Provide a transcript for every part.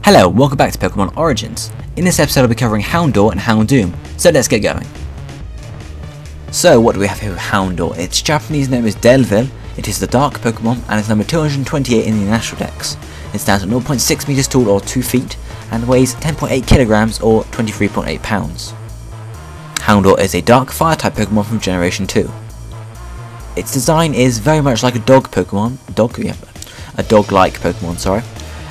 Hello, welcome back to Pokemon Origins. In this episode I'll be covering Houndour and Houndoom, so let's get going. So what do we have here with Houndour? Its Japanese name is Delville, it is the dark Pokemon and is number 228 in the National Dex. It stands at 0.6 meters tall or 2 feet and weighs 10.8 kilograms or 23.8 pounds. Houndour is a dark fire type Pokemon from Generation 2. Its design is very much like a dog Pokemon, a dog-like Pokemon, sorry.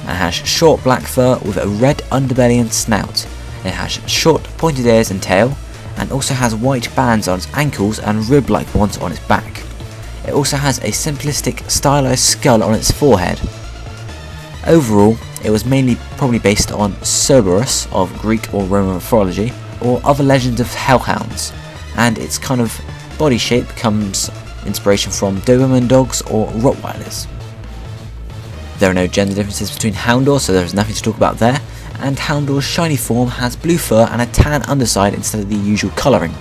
And has short black fur with a red underbelly and snout. It has short pointed ears and tail, and also has white bands on its ankles and rib-like ones on its back. It also has a simplistic stylized skull on its forehead. Overall, it was mainly probably based on Cerberus of Greek or Roman mythology, or other legends of hellhounds, and its kind of body shape comes inspiration from Doberman dogs or Rottweilers. There are no gender differences between Houndour, so there is nothing to talk about there, and Houndour's shiny form has blue fur and a tan underside instead of the usual colouring.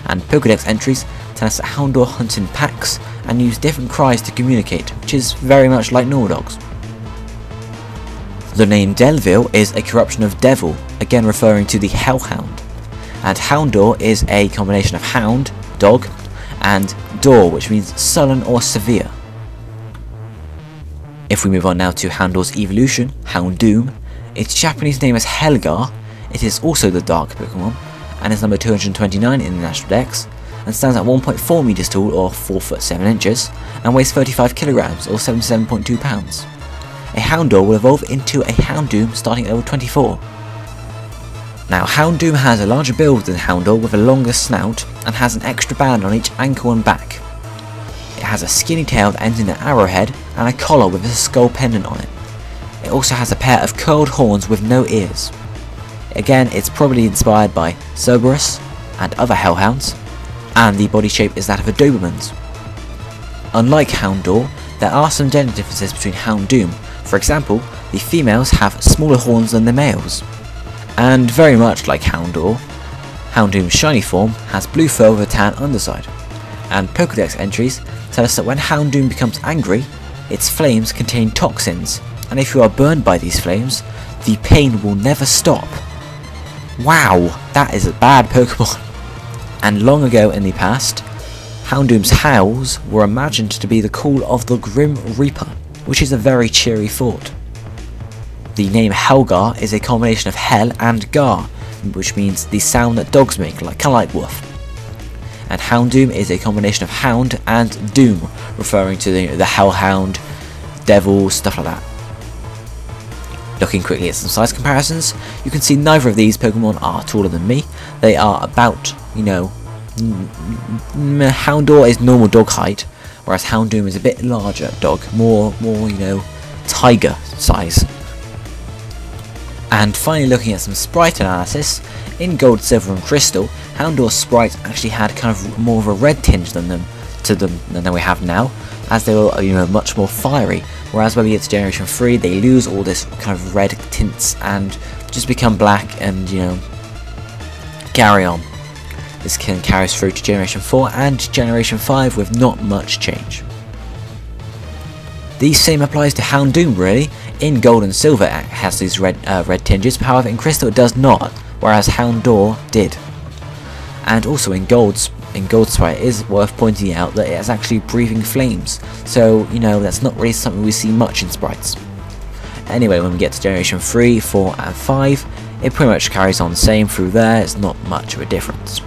And Pokédex entries tell us that Houndour hunts in packs and use different cries to communicate, which is very much like normal dogs. The name Delville is a corruption of devil, again referring to the hellhound, and Houndour is a combination of hound, dog, and door, which means sullen or severe. If we move on now to Houndour's evolution, Houndoom, its Japanese name is Helgar, it is also the dark Pokemon, and is number 229 in the National Dex, and stands at 1.4 meters tall or 4 foot 7 inches, and weighs 35 kilograms or 77.2 pounds. A Houndour will evolve into a Houndoom starting at level 24. Now Houndoom has a larger build than Houndour with a longer snout, and has an extra band on each ankle and back. It has a skinny tail that ends in an arrowhead and a collar with a skull pendant on it. It also has a pair of curled horns with no ears. Again, it's probably inspired by Cerberus and other hellhounds, and the body shape is that of a Doberman's. Unlike Houndour, there are some gender differences between Houndoom. For example, the females have smaller horns than the males. And very much like Houndour, Houndoom's shiny form has blue fur with a tan underside. And Pokédex entries tell us that when Houndoom becomes angry, its flames contain toxins, and if you are burned by these flames, the pain will never stop. Wow, that is a bad Pokemon. And long ago in the past, Houndoom's howls were imagined to be the call of the Grim Reaper, which is a very cheery thought. The name Helgar is a combination of Hel and Gar, which means the sound that dogs make, kind of like woof. And Houndoom is a combination of hound and doom, referring to the hellhound, devil, stuff like that. Looking quickly at some size comparisons, you can see neither of these Pokemon are taller than me. They are about, Houndour is normal dog height, whereas Houndoom is a bit larger dog, more, tiger size. And finally looking at some sprite analysis, in Gold, Silver and Crystal, Houndour's sprites actually had kind of more of a red tinge than we have now, as they were much more fiery, whereas when we get to Generation 3 they lose all this kind of red tints and just become black and carry on. This carries through to Generation 4 and Generation 5 with not much change. The same applies to Houndoom really. In Gold and Silver it has these red tinges, however in Crystal it does not, whereas Houndour did. And also in Gold Sprite it is worth pointing out that it is actually breathing flames, so that's not really something we see much in sprites. Anyway, when we get to Generation 3, 4 and 5, it pretty much carries on the same through there, it's not much of a difference.